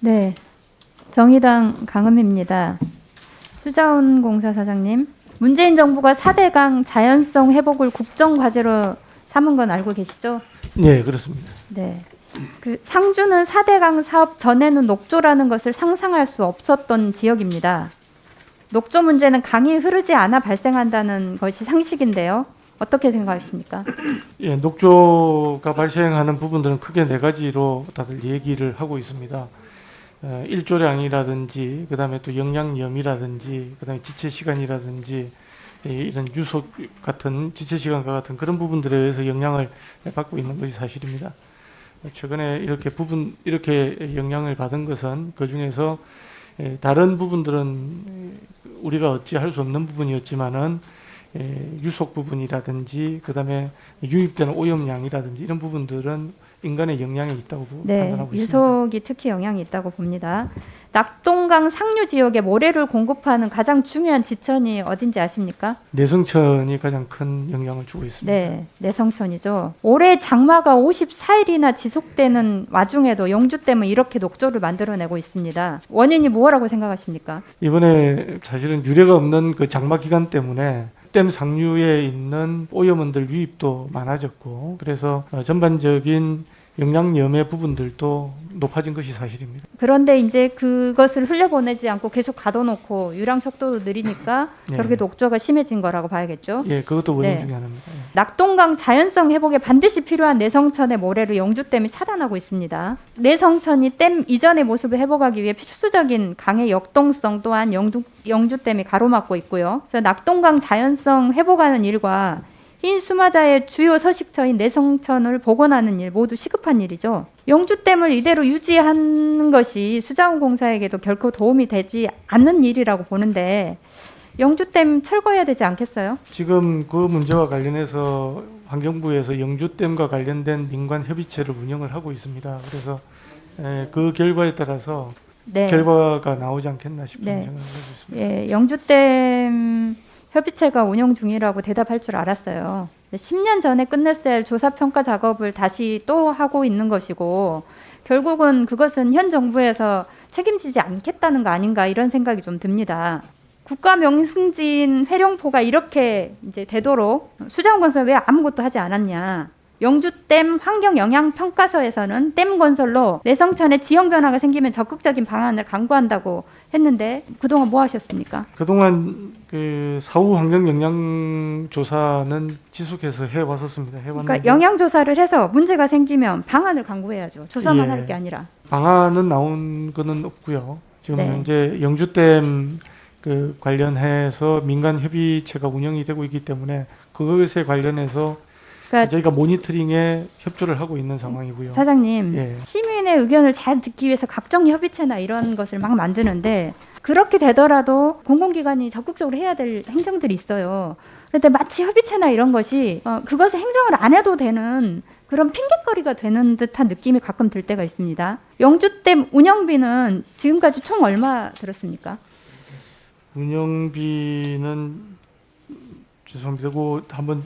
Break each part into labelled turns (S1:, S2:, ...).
S1: 네, 정의당 강은미입니다. 수자원공사 사장님, 문재인 정부가 4대강 자연성 회복을 국정과제로 삼은 건 알고 계시죠?
S2: 네, 그렇습니다.
S1: 네. 그 상주는 4대강 사업 전에는 녹조라는 것을 상상할 수 없었던 지역입니다. 녹조 문제는 강이 흐르지 않아 발생한다는 것이 상식인데요. 어떻게 생각하십니까?
S2: 예, 녹조가 발생하는 부분들은 크게 네 가지로 다들 얘기를 하고 있습니다. 일조량이라든지, 그다음에 또 영양염이라든지, 그다음에 지체 시간이라든지, 이런 유속 같은 지체 시간과 같은 그런 부분들에 의해서 영향을 받고 있는 것이 사실입니다. 최근에 이렇게 영향을 받은 것은 그 중에서 다른 부분들은 우리가 어찌할 수 없는 부분이었지만은 유속 부분이라든지 그다음에 유입되는 오염량이라든지 이런 부분들은 인간의 영향이 있다고 판단하고 있습니다.
S1: 유속이 특히 영향이 있다고 봅니다. 낙동강 상류 지역에 모래를 공급하는 가장 중요한 지천이 어딘지 아십니까?
S2: 내성천이 가장 큰 영향을 주고 있습니다.
S1: 네, 내성천이죠. 올해 장마가 54일이나 지속되는 와중에도 영주댐은 이렇게 녹조를 만들어내고 있습니다. 원인이 뭐라고 생각하십니까?
S2: 이번에 사실은 유례가 없는 그 장마 기간 때문에 댐 상류에 있는 오염원들 유입도 많아졌고 그래서 전반적인 영양염의 부분들도 높아진 것이 사실입니다.
S1: 그런데 이제 그것을 흘려보내지 않고 계속 가둬놓고 유량 속도도 느리니까
S2: 네.
S1: 저렇게 녹조가 심해진 거라고 봐야겠죠.
S2: 예, 그것도 원인
S1: 네.
S2: 중에 하나입니다. 예.
S1: 낙동강 자연성 회복에 반드시 필요한 내성천의 모래를 영주댐이 차단하고 있습니다. 내성천이 댐 이전의 모습을 회복하기 위해 필수적인 강의 역동성 또한 영주댐이 가로막고 있고요. 그래서 낙동강 자연성 회복하는 일과 흰 수마자의 주요 서식처인 내성천을 복원하는 일 모두 시급한 일이죠. 영주댐을 이대로 유지하는 것이 수자원공사에게도 결코 도움이 되지 않는 일이라고 보는데 영주댐 철거해야 되지 않겠어요?
S2: 지금 그 문제와 관련해서 환경부에서 영주댐과 관련된 민관 협의체를 운영을 하고 있습니다. 그래서 그 결과에 따라서
S1: 네.
S2: 결과가 나오지 않겠나 싶은
S1: 네.
S2: 생각을 하고 있습니다.
S1: 예, 영주댐 협의체가 운영 중이라고 대답할 줄 알았어요. 10년 전에 끝냈어야 할 조사평가 작업을 다시 또 하고 있는 것이고 결국은 그것은 현 정부에서 책임지지 않겠다는 거 아닌가 이런 생각이 좀 듭니다. 국가 명승지인 회룡포가 이렇게 이제 되도록 수자원건설 왜 아무것도 하지 않았냐. 영주댐 환경영향평가서에서는 댐 건설로 내성천에 지형 변화가 생기면 적극적인 방안을 강구한다고 했는데 그동안 뭐 하셨습니까?
S2: 그동안 그 사후 환경 영향 조사는 지속해서 해왔었습니다. 해왔는데
S1: 그러니까 영향 조사를 해서 문제가 생기면 방안을 강구해야죠. 조사만
S2: 예.
S1: 할 게 아니라.
S2: 방안은 나온 거는 없고요. 지금
S1: 네.
S2: 현재 영주댐 그 관련해서 민간 협의체가 운영이 되고 있기 때문에 그것에 관련해서
S1: 그러니까
S2: 저희가 모니터링에 협조를 하고 있는 상황이고요.
S1: 사장님,
S2: 예.
S1: 시민의 의견을 잘 듣기 위해서 각종 협의체나 이런 것을 막 만드는데 그렇게 되더라도 공공기관이 적극적으로 해야 될 행정들이 있어요. 그런데 마치 협의체나 이런 것이 그것을 행정을 안 해도 되는 그런 핑계거리가 되는 듯한 느낌이 가끔 들 때가 있습니다. 영주댐 운영비는 지금까지 총 얼마 들었습니까?
S2: 운영비는 죄송합니다. 그 한번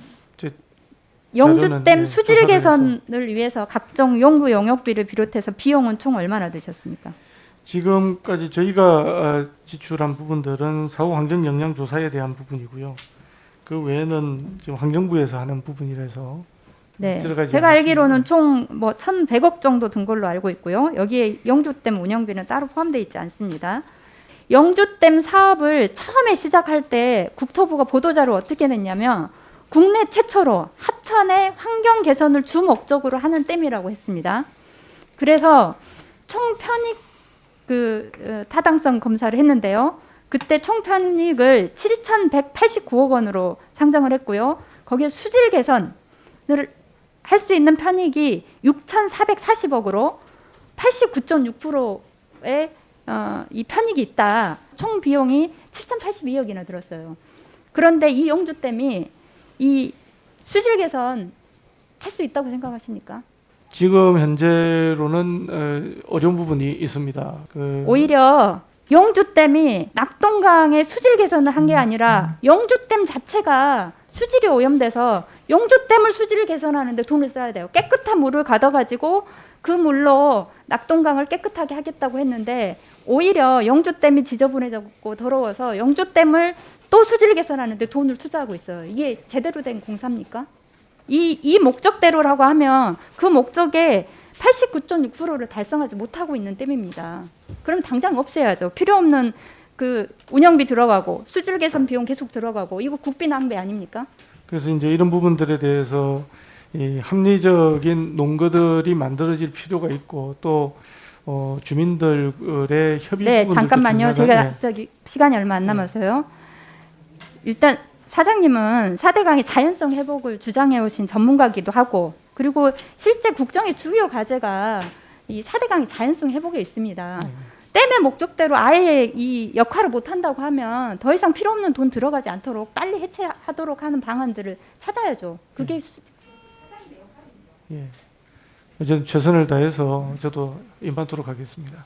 S1: 영주댐
S2: 자료는,
S1: 수질
S2: 조사를
S1: 개선을 위해서 각종 연구 영역비를 비롯해서 비용은 총 얼마나 드셨습니까?
S2: 지금까지 저희가 지출한 부분들은 사후 환경 영향 조사에 대한 부분이고요. 그 외에는 지금 환경부에서 하는 부분이라서
S1: 네,
S2: 들어가지
S1: 제가
S2: 않았습니다.
S1: 알기로는 총 뭐 1,100억 정도 든 걸로 알고 있고요. 여기에 영주댐 운영비는 따로 포함되어 있지 않습니다. 영주댐 사업을 처음에 시작할 때 국토부가 보도자료 어떻게 냈냐면 국내 최초로 하천의 환경 개선을 주 목적으로 하는 댐이라고 했습니다. 그래서 총 편익 타당성 검사를 했는데요. 그때 총 편익을 7,189억 원으로 상정을 했고요. 거기에 수질 개선을 할 수 있는 편익이 6,440억으로 89.6%의 이 편익이 있다. 총 비용이 7,082억이나 들었어요. 그런데 이 영주댐이 이 수질 개선 할 수 있다고 생각하십니까?
S2: 지금 현재로는 어려운 부분이 있습니다.
S1: 오히려 영주댐이 낙동강의 수질 개선을 한 게 아니라 영주댐 자체가 수질이 오염돼서 영주댐을 수질 개선하는데 돈을 써야 돼요. 깨끗한 물을 가둬가지고 그 물로 낙동강을 깨끗하게 하겠다고 했는데 오히려 영주댐이 지저분해졌고 더러워서 영주댐을 또 수질 개선하는데 돈을 투자하고 있어요. 이게 제대로 된 공사입니까? 이 목적대로라고 하면 그 목적의 89.6%를 달성하지 못하고 있는 댐입니다. 그럼 당장 없애야죠. 필요 없는 그 운영비 들어가고 수질 개선 비용 계속 들어가고 이거 국비 낭비 아닙니까?
S2: 그래서 이제 이런 부분들에 대해서 이 합리적인 논거들이 만들어질 필요가 있고 또 주민들의 협의
S1: 네,
S2: 부분들도
S1: 잠깐만요.
S2: 중요하다.
S1: 제가
S2: 네.
S1: 저기 시간이 얼마 안 남아서요. 일단 사장님은 4대강의 자연성 회복을 주장해 오신 전문가기도 하고 그리고 실제 국정의 주요 과제가 이 4대강의 자연성 회복에 있습니다. 댐의 목적대로 아예 이 역할을 못 한다고 하면 더 이상 필요 없는 돈 들어가지 않도록 빨리 해체하도록 하는 방안들을 찾아야죠. 그게
S2: 예. 저는 최선을 다해서 저도 임하도록 하겠습니다.